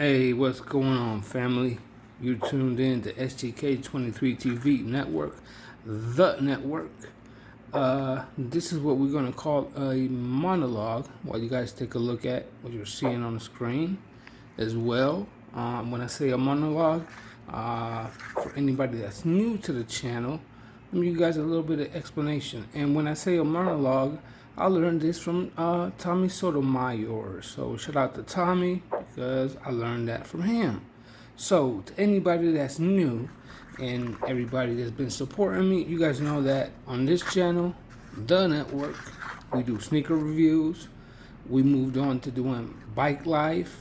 Hey, what's going on, family? You're tuned in to SGK23 TV Network, the network. This is what we're going to call a monologue while you guys take a look at what you're seeing on the screen as well. When I say a monologue, for anybody that's new to the channel, let me give you guys a little bit of explanation. And when I say a monologue, I learned this from Tommy Sotomayor. So shout out to Tommy because I learned that from him. So to anybody that's new and everybody that's been supporting me, you guys know that on this channel, the network, we do sneaker reviews. We moved on to doing bike life.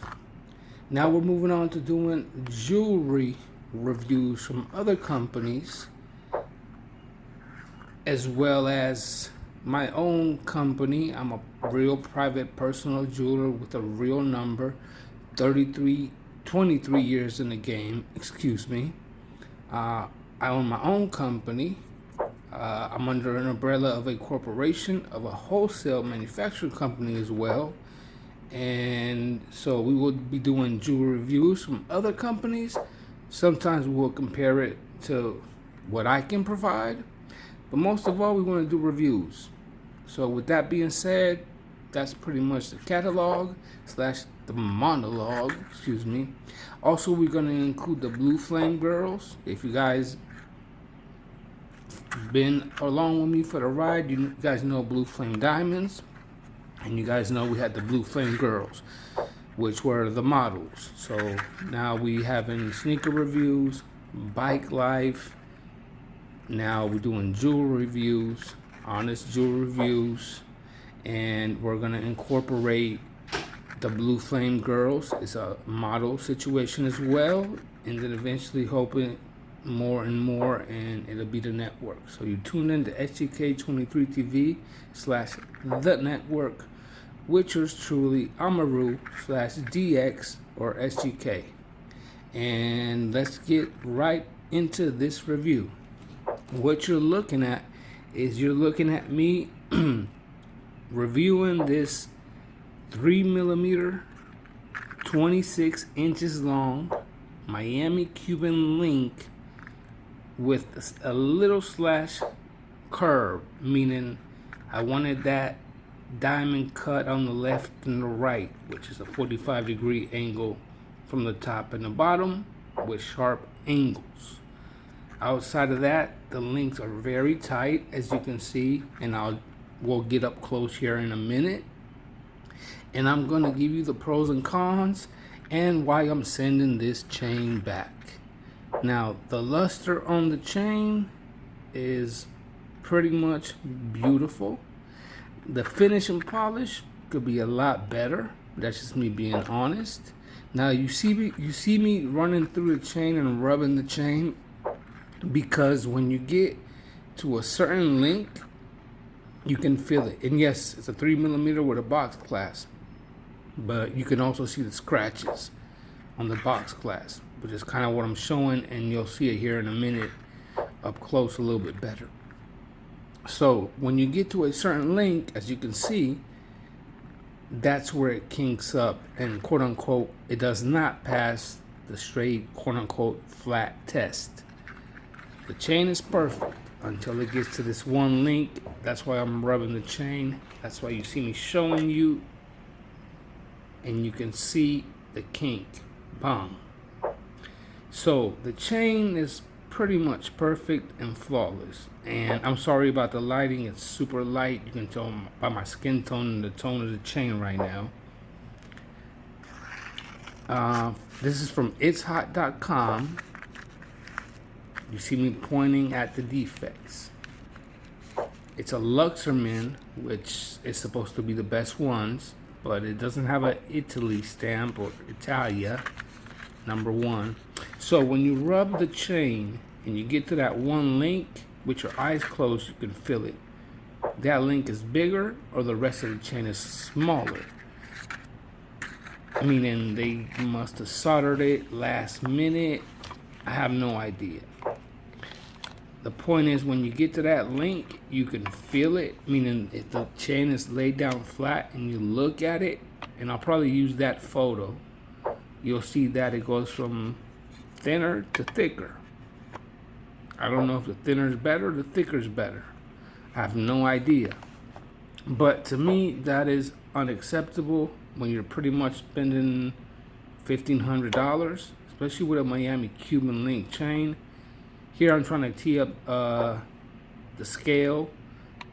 Now we're moving on to doing jewelry reviews from other companies, as well as my own company. I'm a real private personal jeweler with a real number, 23 years in the game, excuse me. I own my own company. I'm under an umbrella of a corporation, of a wholesale manufacturing company as well. And so we will be doing jewelry reviews from other companies. Sometimes we'll compare it to what I can provide, but most of all, we want to do reviews. So with that being said, that's pretty much the catalog / the monologue, excuse me. Also, we're going to include the Blue Flame Girls. If you guys been along with me for the ride, you guys know Blue Flame Diamonds. And you guys know we had the Blue Flame Girls, which were the models. So now we having sneaker reviews, bike life. Now we're doing jewelry reviews, honest jewelry reviews, and we're gonna incorporate the Blue Flame Girls. It's a model situation as well, and then eventually hoping more and more, and it'll be the network. So you tune in to SGK23 TV / the network, which is truly Amaru / DX or SGK. And let's get right into this review. What you're looking at is you're looking at me reviewing this 3mm, 26 inches long Miami Cuban link with a little slash curve, meaning I wanted that diamond cut on the left and the right, which is a 45-degree angle from the top and the bottom with sharp angles. Outside of that, the links are very tight, as you can see, and we'll get up close here in a minute. And I'm going to give you the pros and cons and why I'm sending this chain back. Now, the luster on the chain is pretty much beautiful. The finish and polish could be a lot better. That's just me being honest. Now, you see me running through the chain and rubbing the chain, because when you get to a certain link, you can feel it. And yes, it's a 3mm with a box clasp, but you can also see the scratches on the box clasp, which is kind of what I'm showing, and you'll see it here in a minute up close a little bit better. So when you get to a certain link, as you can see, that's where it kinks up and quote unquote it does not pass the straight quote unquote flat test. The chain is perfect until it gets to this one link. That's why I'm rubbing the chain. That's why you see me showing you, and you can see the kink. Bang. So the chain is pretty much perfect and flawless. And I'm sorry about the lighting. It's super light. You can tell by my skin tone and the tone of the chain right now. This is from itshot.com. You see me pointing at the defects. It's a Luxorman, which is supposed to be the best ones, but it doesn't have an Italy stamp or Italia, #1. So when you rub the chain and you get to that one link, with your eyes closed, you can feel it. That link is bigger or the rest of the chain is smaller. Meaning they must have soldered it last minute. I have no idea. The point is, when you get to that link, you can feel it, meaning if the chain is laid down flat and you look at it, and I'll probably use that photo you'll see that it goes from thinner to thicker. I don't know if the thinner is better or the thicker is better. I have no idea. But to me, that is unacceptable when you're pretty much spending $1,500, especially with a Miami Cuban link chain. Here I'm trying to tee up the scale,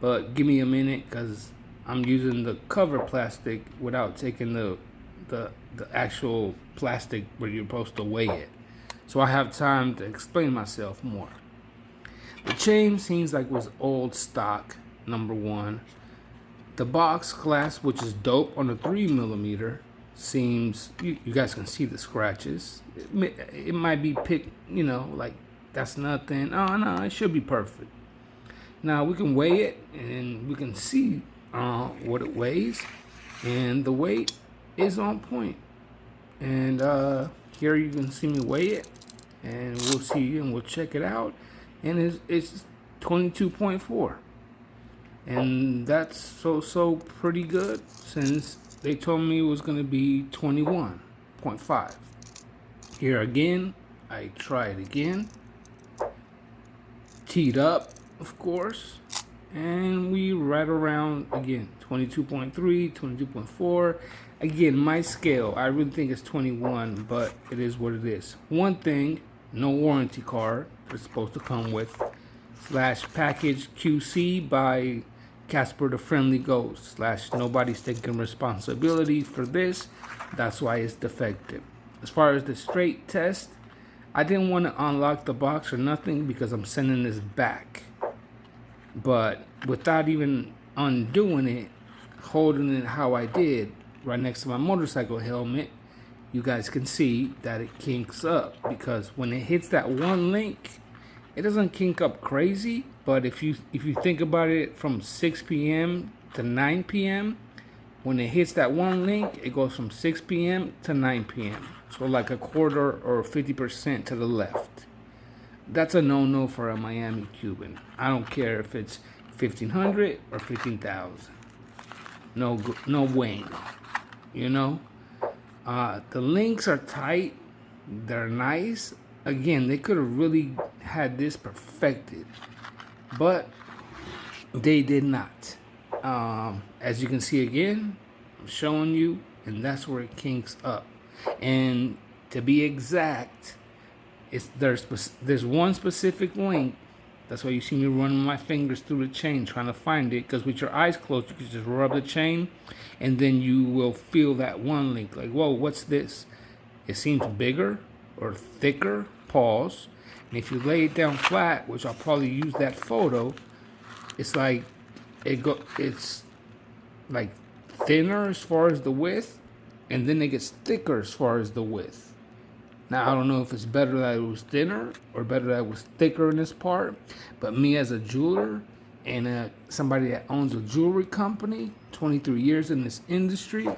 but give me a minute because I'm using the cover plastic without taking the actual plastic where you're supposed to weigh it. So I have time to explain myself more. The chain seems like it was old stock, number one. The box glass, which is dope on the 3mm, seems, you guys can see the scratches. It might be picked, you know, like that's nothing. Oh no, it should be perfect. Now we can weigh it and we can see what it weighs, and the weight is on point. And here you can see me weigh it, and we'll see and we'll check it out. And it's 22.4, and that's so pretty good since they told me it was gonna be 21.5. Here again, I try it again, teed up, of course, and we right around again 22.3, 22.4. Again, my scale, I really think it's 21, but it is what it is. One thing, no warranty card it's supposed to come with, / package QC by Casper the Friendly Ghost / nobody's taking responsibility for this. That's why it's defective. As far as the straight test, I didn't want to unlock the box or nothing because I'm sending this back. But without even undoing it, holding it how I did right next to my motorcycle helmet, you guys can see that it kinks up, because when it hits that one link, it doesn't kink up crazy. But if you think about it, from 6 p.m. to 9 p.m., when it hits that one link, it goes from 6 p.m. to 9 p.m. So like a quarter or 50% to the left. That's a no-no for a Miami Cuban. I don't care if it's 1,500 or 15,000. No way. You know? The links are tight. They're nice. Again, they could have really had this perfected, but they did not. As you can see again, I'm showing you, and that's where it kinks up. And to be exact, there's one specific link. That's why you see me running my fingers through the chain trying to find it, because with your eyes closed, you can just rub the chain, and then you will feel that one link. Like, whoa, what's this? It seems bigger or thicker, pause. And if you lay it down flat, which I'll probably use that photo, it's like it's like thinner as far as the width, and then it gets thicker as far as the width. Now, I don't know if it's better that it was thinner or better that it was thicker in this part, but me as a jeweler and somebody that owns a jewelry company, 23 years in this industry,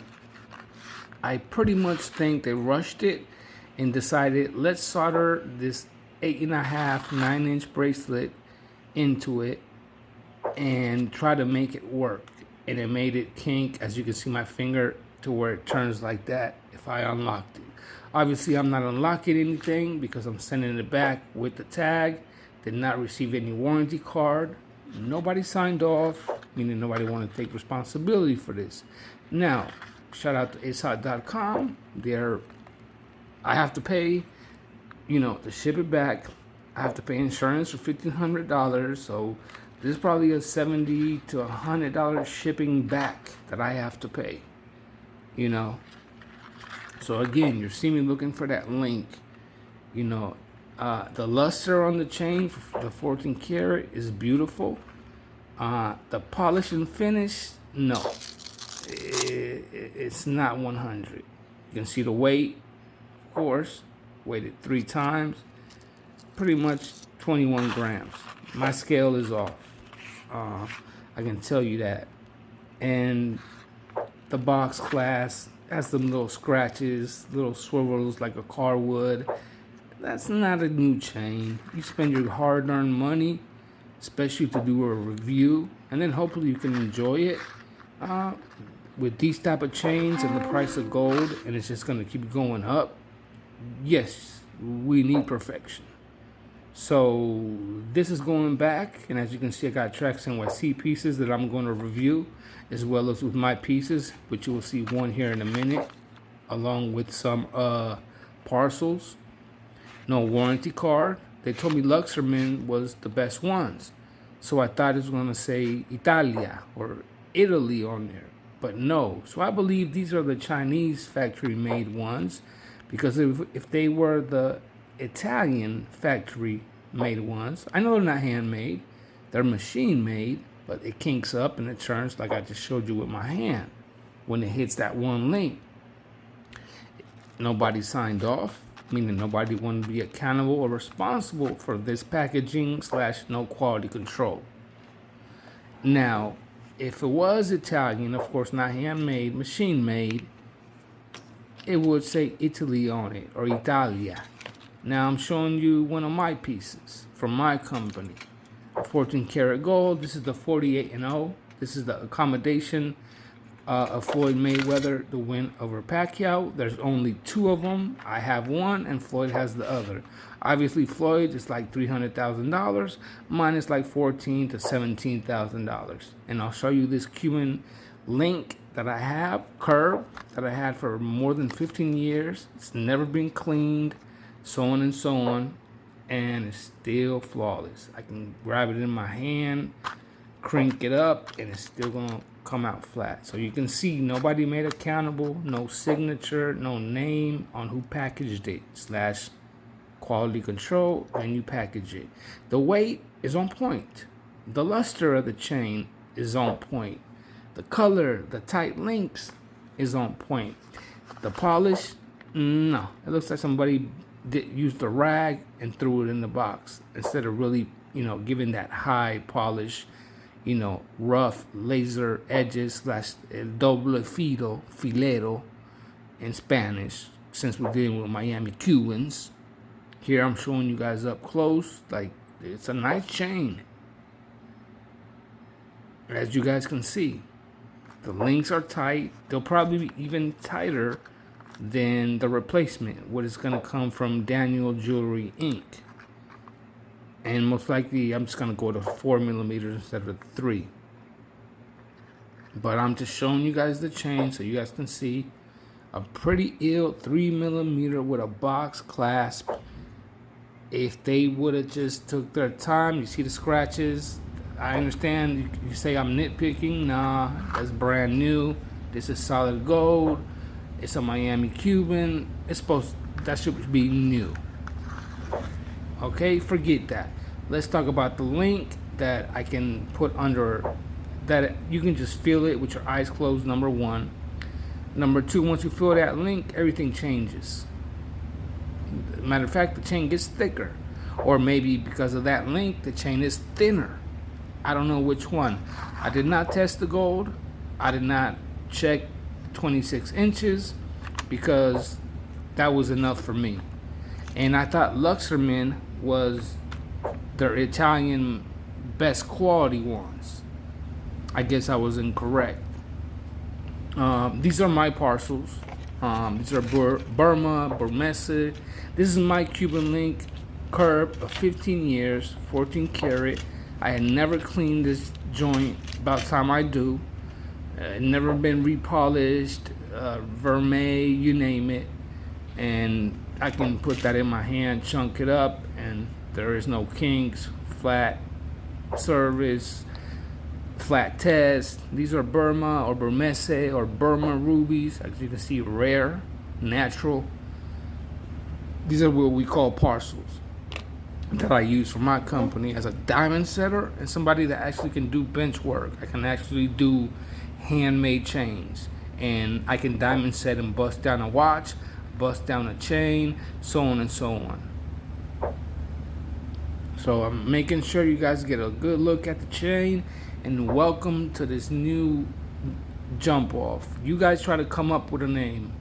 I pretty much think they rushed it and decided, let's solder this 8.5, 9-inch bracelet into it and try to make it work. And it made it kink, as you can see my finger, to where it turns like that if I unlocked it. Obviously, I'm not unlocking anything because I'm sending it back with the tag. Did not receive any warranty card. Nobody signed off, meaning nobody wanted to take responsibility for this. Now, shout out to asot.com. I have to pay, to ship it back. I have to pay insurance for $1,500. So this is probably a $70 to $100 shipping back that I have to pay. So again, you see me looking for that link. The luster on the chain for the 14 karat is beautiful. The polish and finish, no, it's not 100. You can see the weight, of course, weighted 3 times, pretty much 21 grams. My scale is off. I can tell you that. And the box glass has some little scratches, little swivels like a car would. That's not a new chain. You spend your hard-earned money, especially to do a review, and then hopefully you can enjoy it. with these type of chains and the price of gold, and it's just going to keep going up, yes, we need perfection. So this is going back, and as you can see, I got Tracks NYC pieces that I'm going to review, as well as with my pieces, which you will see one here in a minute, along with some parcels. No warranty card. They told me Luxorman was the best ones, so I thought it was going to say Italia or Italy on there, but no. So I believe these are the Chinese factory made ones, because if they were the Italian factory made ones, I know they're not handmade, they're machine made, but it kinks up and it turns like I just showed you with my hand when it hits that one link. Nobody signed off, meaning nobody wanted to be accountable or responsible for this packaging / no quality control. Now, if it was Italian, of course not handmade, machine made, it would say Italy on it, or Italia. Now I'm showing you one of my pieces from my company. 14 karat gold. This is the 48-0. This is the accommodation of Floyd Mayweather to win over Pacquiao. There's only 2 of them. I have one and Floyd has the other. Obviously Floyd is like $300,000. Mine is like $14,000 to $17,000. And I'll show you this Cuban link that I have, curb, that I had for more than 15 years. It's never been cleaned, so on and so on, and it's still flawless. I can grab it in my hand, crank it up, and it's still gonna come out flat. So you can see nobody made accountable, no signature, no name on who packaged it / quality control when you package it. The weight is on point. The luster of the chain is on point. The color, the tight links is on point. The polish, no. It looks like somebody used a rag and threw it in the box instead of really, giving that high polish, rough laser edges / doble filero in Spanish, since we're dealing with Miami Cubans. Here I'm showing you guys up close. Like, it's a nice chain, as you guys can see. The links are tight. They'll probably be even tighter than the replacement, what is going to come from Daniel Jewelry Inc. And most likely I'm just going to go to 4 millimeters instead of 3. But I'm just showing you guys the chain so you guys can see a pretty ill 3 millimeter with a box clasp. If they would have just took their time, you see the scratches. I understand you say I'm nitpicking. Nah, that's brand new. This is solid gold. It's a Miami Cuban. That should be new. Okay, forget that. Let's talk about the link that I can put under, that you can just feel it with your eyes closed, number 1. Number 2, once you feel that link, everything changes. Matter of fact, the chain gets thicker. Or maybe because of that link, the chain is thinner. I don't know which one. I did not test the gold. I did not check 26 inches because that was enough for me. And I thought Luxorman was their Italian best quality ones. I guess I was incorrect. These are my parcels. These are Burma, Burmese. This is my Cuban link curb of 15 years, 14 karat. I had never cleaned this joint. About time I do. Never been repolished, vermeil, you name it. And I can put that in my hand, chunk it up, and there is no kinks, flat service, flat test. These are Burma or Burmese or Burma rubies. As you can see, rare, natural. These are what we call parcels that I use for my company as a diamond setter and somebody that actually can do bench work. I can actually do handmade chains, and I can diamond set and bust down a watch, bust down a chain, so on and so on. So I'm making sure you guys get a good look at the chain, and welcome to this new jump off. You guys try to come up with a name.